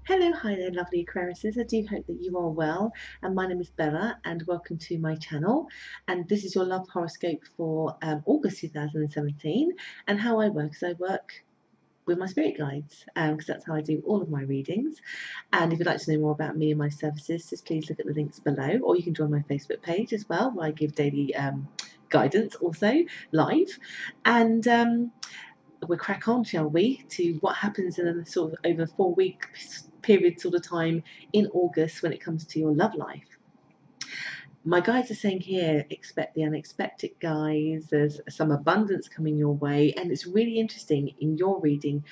Hello, hi there, lovely Aquariuses. I do hope that you are well. And my name is Bella, and welcome to my channel. And this is your love horoscope for August 2017. And how I work is I work with my spirit guides, because that's how I do all of my readings. And if you'd like to know more about me and my services, just please look at the links below, or you can join my Facebook page as well, where I give daily guidance also live. And we'll crack on, shall we, to what happens in a sort of over 4 week period sort of time in August when it comes to your love life. My guides are saying here, expect the unexpected, guys. There's some abundance coming your way, and it's really interesting in your reading.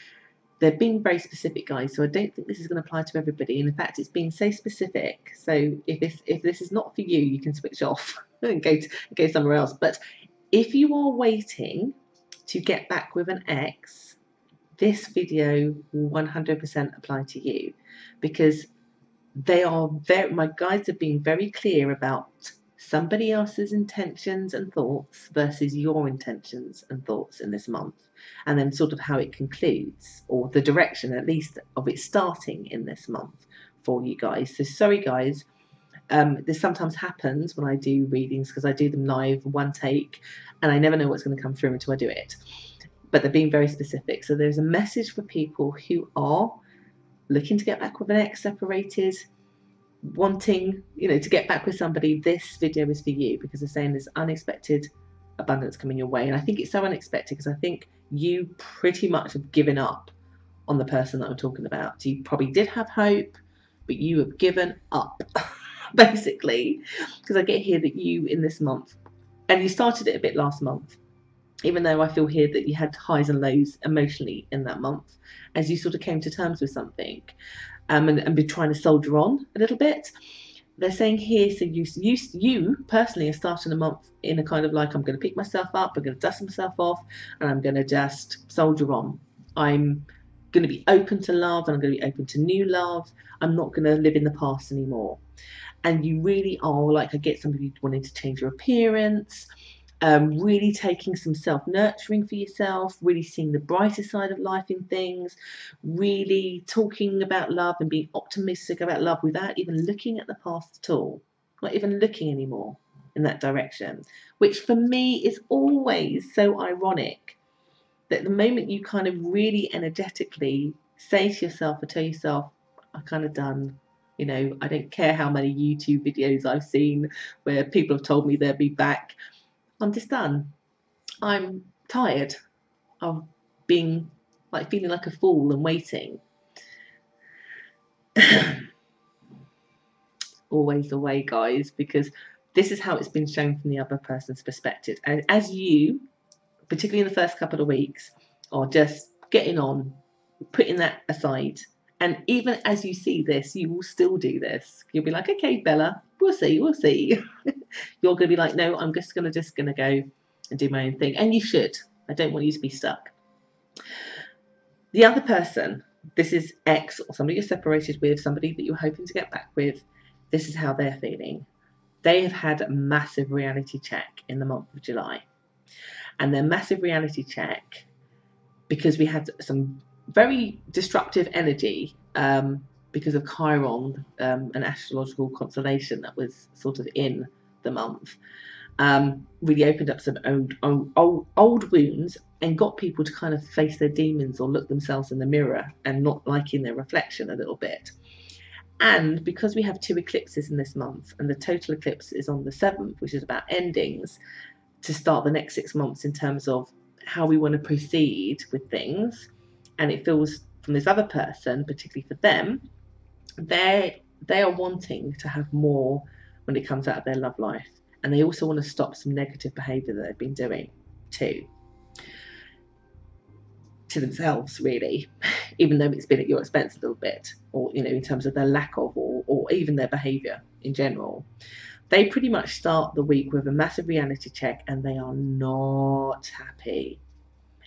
They're being very specific, guys, so I don't think this is going to apply to everybody. And in fact, it's being so specific. So if this is not for you, you can switch off and go somewhere else. But if you are waiting to get back with an ex, this video will 100% apply to you, because my guides have been very clear about somebody else's intentions and thoughts versus your intentions and thoughts in this month, and then sort of how it concludes, or the direction at least of it starting in this month for you guys. So sorry guys, this sometimes happens when I do readings, because I do them live, one take, and I never know what's going to come through until I do it. But they're being very specific. So there's a message for people who are looking to get back with an ex, separated, wanting, to get back with somebody. This video is for you, because they're saying there's unexpected abundance coming your way. And I think it's so unexpected because I think you pretty much have given up on the person that I'm talking about. You probably did have hope, but you have given up, basically, because I get here that you in this month, and you started it a bit last month, even though I feel here that you had highs and lows emotionally in that month, as you sort of came to terms with something, and been trying to soldier on a little bit. They're saying here, so you personally are starting a month in a kind of like, I'm going to pick myself up, I'm going to dust myself off, and I'm going to just soldier on. I'm going to be open to love, and I'm going to be open to new love. I'm not going to live in the past anymore. And you really are, like, I get somebody wanting to change your appearance, really taking some self-nurturing for yourself, really seeing the brighter side of life in things, really talking about love and being optimistic about love without even looking at the past at all, not even looking anymore in that direction, which for me is always so ironic, that the moment you kind of really energetically say to yourself or tell yourself, I'm kind of done. I don't care how many YouTube videos I've seen where people have told me they'll be back. I'm just done. I'm tired of being feeling like a fool and waiting. Always the way, guys, because this is how it's been shown from the other person's perspective. And as you, particularly in the first couple of weeks, are just getting on, putting that aside. And even as you see this, you will still do this. You'll be like, okay, Bella, we'll see. You're going to be like, no, I'm just going to go and do my own thing. And you should. I don't want you to be stuck. The other person, this is ex or somebody you're separated with, somebody that you're hoping to get back with, this is how they're feeling. They have had a massive reality check in the month of July. And their massive reality check, because we had some very disruptive energy, because of Chiron, an astrological constellation that was sort of in the month, really opened up some old wounds and got people to kind of face their demons or look themselves in the mirror and not liking their reflection a little bit. And because we have 2 eclipses in this month, and the total eclipse is on the 7th, which is about endings, to start the next 6 months in terms of how we want to proceed with things. And it feels from this other person, particularly for them, they are wanting to have more when it comes out of their love life. And they also want to stop some negative behavior that they've been doing too, to themselves, really, even though it's been at your expense a little bit, or in terms of their lack of, or even their behavior in general. They pretty much start the week with a massive reality check, and they are not happy.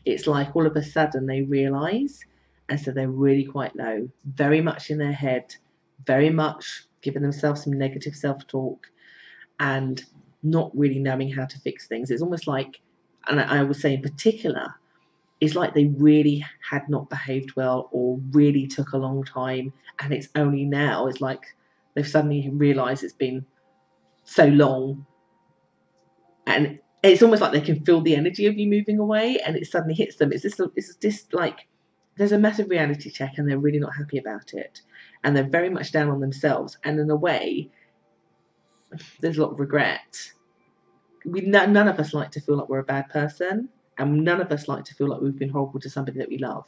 It's like all of a sudden they realize, and so they're really quite low, very much in their head, very much giving themselves some negative self-talk, and not really knowing how to fix things. It's almost like, and I would say in particular, it's like they really had not behaved well or really took a long time, and it's only now, it's like they've suddenly realised it's been so long, and it's almost like they can feel the energy of you moving away, and it suddenly hits them. It's this like there's a massive reality check, and they're really not happy about it, and they're very much down on themselves, and in a way there's a lot of regret. None of us like to feel like we're a bad person, and none of us like to feel like we've been horrible to somebody that we love,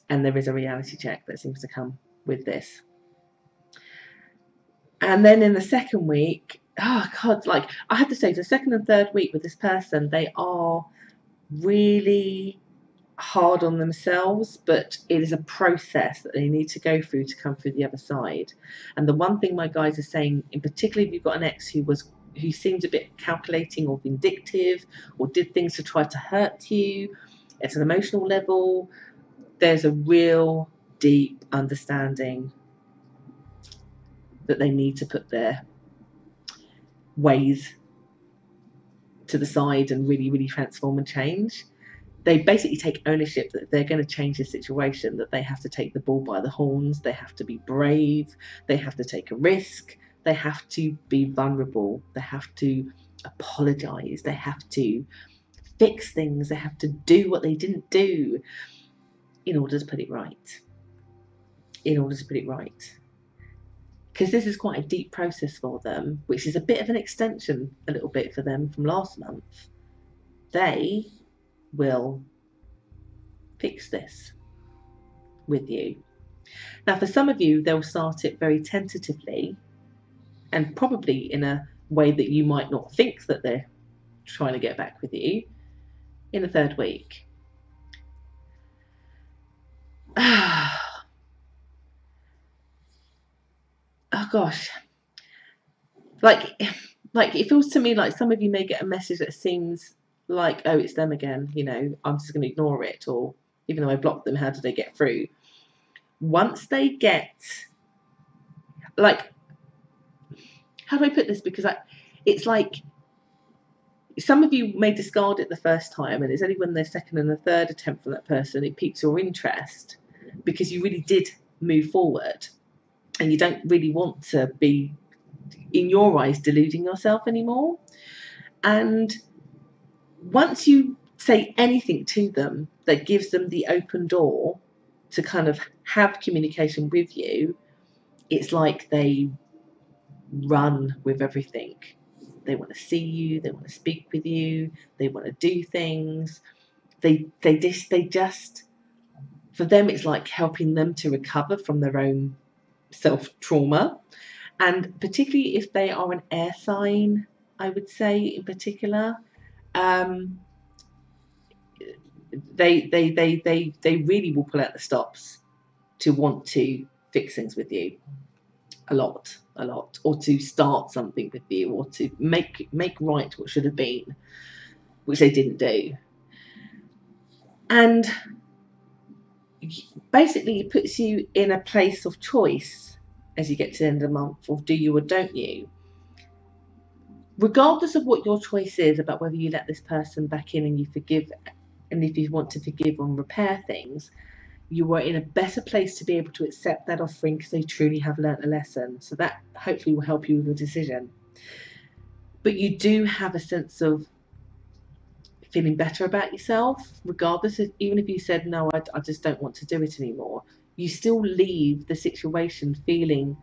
and there is a reality check that seems to come with this. And then in the second week, oh God, like I have to say, the second and third week with this person, they are really hard on themselves, but it is a process that they need to go through to come through the other side. And the one thing my guys are saying, in particular, if you've got an ex who seemed a bit calculating or vindictive or did things to try to hurt you at an emotional level, there's a real deep understanding that they need to put their ways to the side and really, really transform and change. They basically take ownership that they're going to change the situation, that they have to take the bull by the horns, they have to be brave, they have to take a risk, they have to be vulnerable, they have to apologize, they have to fix things, they have to do what they didn't do in order to put it right. Because this is quite a deep process for them, which is a bit of an extension, a little bit for them from last month. They will fix this with you. Now, for some of you, they'll start it very tentatively and probably in a way that you might not think that they're trying to get back with you in the third week. Oh gosh, like it feels to me like some of you may get a message that seems like, oh, it's them again, you know, I'm just going to ignore it, or even though I blocked them, how do they get through? Once they get, like, how do I put this? Because it's like some of you may discard it the first time, and it's only when the second and the third attempt from that person it piques your interest, because you really did move forward and you don't really want to be, in your eyes, deluding yourself anymore. And once you say anything to them that gives them the open door to kind of have communication with you, it's like they run with everything. They want to see you, they want to speak with you, they want to do things. They just, for them, it's like helping them to recover from their own self-trauma. And particularly if they are an air sign, I would say in particular, they really will pull out the stops to want to fix things with you a lot, or to start something with you, or to make right what should have been, which they didn't do. And basically it puts you in a place of choice as you get to the end of the month, of do you or don't you. Regardless of what your choice is about whether you let this person back in and you forgive, and if you want to forgive and repair things, you are in a better place to be able to accept that offering because they truly have learnt a lesson. So that hopefully will help you with your decision. But you do have a sense of feeling better about yourself, regardless of, even if you said, no, I just don't want to do it anymore, you still leave the situation feeling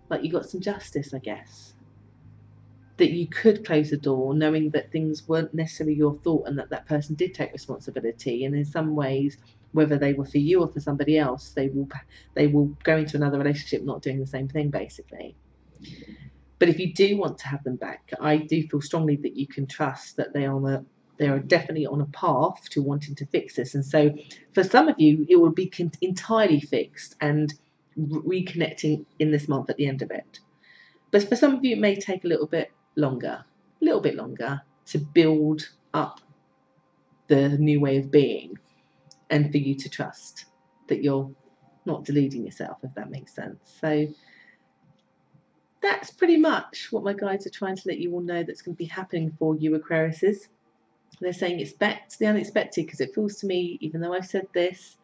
like you got some justice, I guess. That you could close the door knowing that things weren't necessarily your fault, and that person did take responsibility, and in some ways, whether they were for you or for somebody else, they will go into another relationship not doing the same thing, basically. But if you do want to have them back, I do feel strongly that you can trust that they are definitely on a path to wanting to fix this. And so for some of you, it will be entirely fixed and reconnecting in this month at the end of it. But for some of you, it may take a little bit longer to build up the new way of being, and for you to trust that you're not deluding yourself, if that makes sense. So that's pretty much what my guides are trying to let you all know that's going to be happening for you, Aquariuses. They're saying expect the unexpected, because it feels to me, even though I've said this,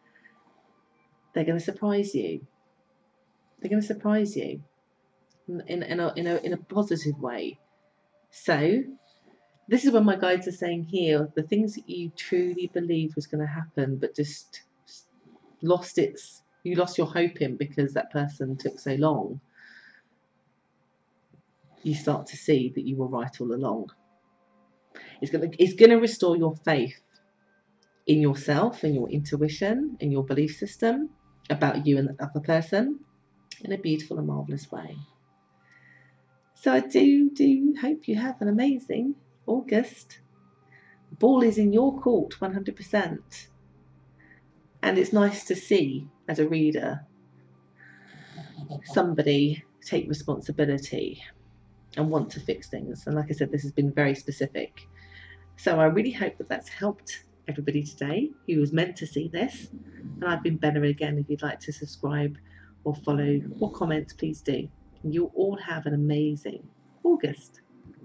they're going to surprise you. They're going to surprise you in a positive way. So this is when my guides are saying here, the things that you truly believed was going to happen, but just you lost your hope in because that person took so long. You start to see that you were right all along. It's going to restore your faith in yourself, in your intuition, in your belief system about you and the other person in a beautiful and marvellous way. So I do hope you have an amazing August. The ball is in your court 100%. And it's nice to see, as a reader, somebody take responsibility and want to fix things. And like I said, this has been very specific. So I really hope that that's helped everybody today who was meant to see this. And I've been Bella again. If you'd like to subscribe or follow or comment, please do. And you all have an amazing August.